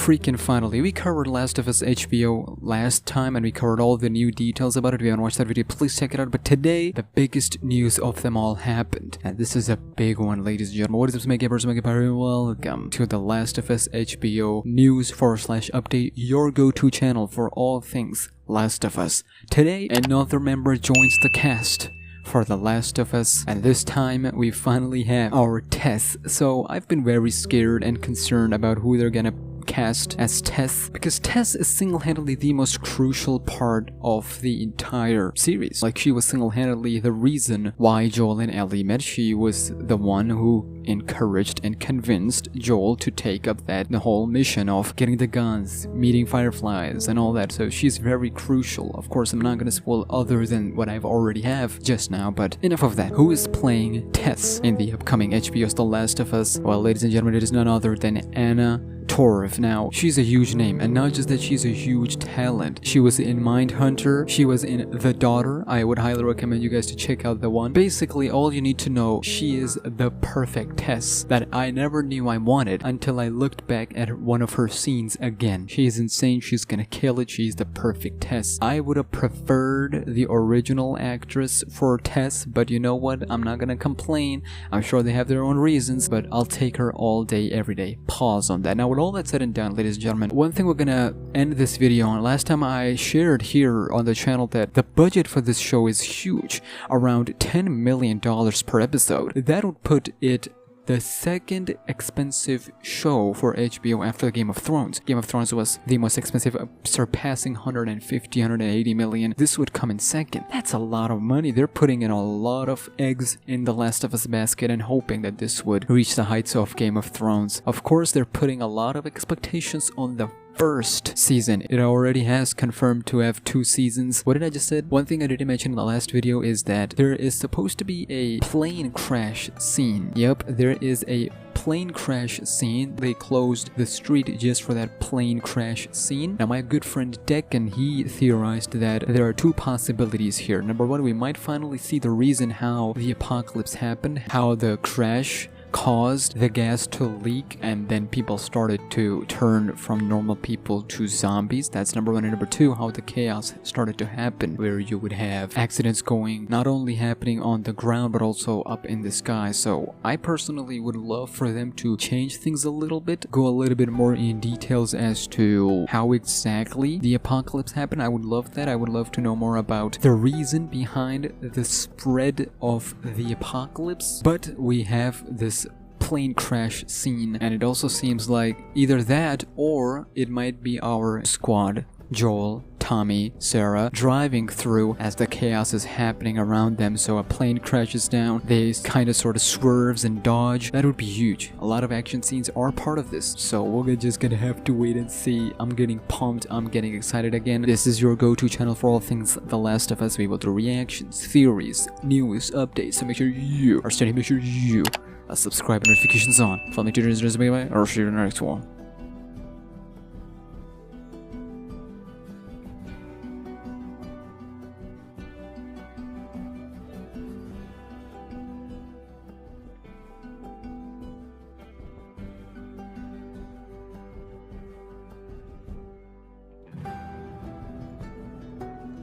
freaking finally, we covered Last of Us HBO last time and we covered all the new details about it. If you haven't watched that video, please check it out. But today, the biggest news of them all happened. And this is a big one, ladies and gentlemen. What is up, SmackNPie? Welcome to the Last of Us HBO news / update, your go-to channel for all things Last of Us. Today, another member joins the cast for The Last of Us, and this time we finally have our Tess. So I've been very scared and concerned about who they're gonna cast as Tess, because Tess is single-handedly the most crucial part of the entire series. Like, she was single-handedly the reason why Joel and Ellie met. She was the one who encouraged and convinced Joel to take up the whole mission of getting the guns, meeting fireflies and all that. So she's very crucial. Of course, I'm not gonna spoil other than what I've already have just now, but enough of that. Who is playing Tess in the upcoming HBO's The Last of Us? Well, ladies and gentlemen, it is none other than Anna Torv. Now, she's a huge name, and not just that, she's a huge talent. She was in Mindhunter, she was in The Daughter. I would highly recommend you guys to check out that one. Basically, all you need to know, she is the perfect Tess that I never knew I wanted until I looked back at one of her scenes again. She is insane, she's gonna kill it, she's the perfect Tess. I would have preferred the original actress for Tess, but you know what? I'm not gonna complain. I'm sure they have their own reasons, but I'll take her all day, every day. Pause on that. Now, with all that said and done, ladies and gentlemen, one thing we're gonna end this video on. Last time I shared here on the channel that the budget for this show is huge, around $10 million per episode. That would put it the second expensive show for HBO after Game of Thrones. Game of Thrones was the most expensive, surpassing 150, 180 million. This would come in second. That's a lot of money. They're putting in a lot of eggs in the Last of Us basket and hoping that this would reach the heights of Game of Thrones. Of course, they're putting a lot of expectations on the first season. It already has confirmed to have 2 seasons. What did I just say? One thing I didn't mention in the last video is that there is supposed to be a plane crash scene. Yep, there is a plane crash scene. They closed the street just for that plane crash scene. Now, my good friend Deccan, he theorized that there are 2 possibilities here. Number 1, we might finally see the reason how the apocalypse happened, how the crash caused the gas to leak and then people started to turn from normal people to zombies. That's number 1. And number 2, how the chaos started to happen, where you would have accidents going not only happening on the ground but also up in the sky. So I personally would love for them to change things a little bit, go a little bit more in details as to how exactly the apocalypse happened. I would love that. I would love to know more about the reason behind the spread of the apocalypse. But we have this plane crash scene, and it also seems like either that or it might be our squad, Joel, Tommy, Sarah, driving through as the chaos is happening around them. So a plane crashes down, they kind of sort of swerves and dodge. That would be huge. A lot of action scenes are part of this, so we're just gonna have to wait and see. I'm getting pumped, I'm getting excited again. This is your go-to channel for all things The Last of Us. We will do reactions, theories, news, updates, so make sure you are steady, make sure you subscribe and notifications on. Follow me to the next video, or see you in the next one.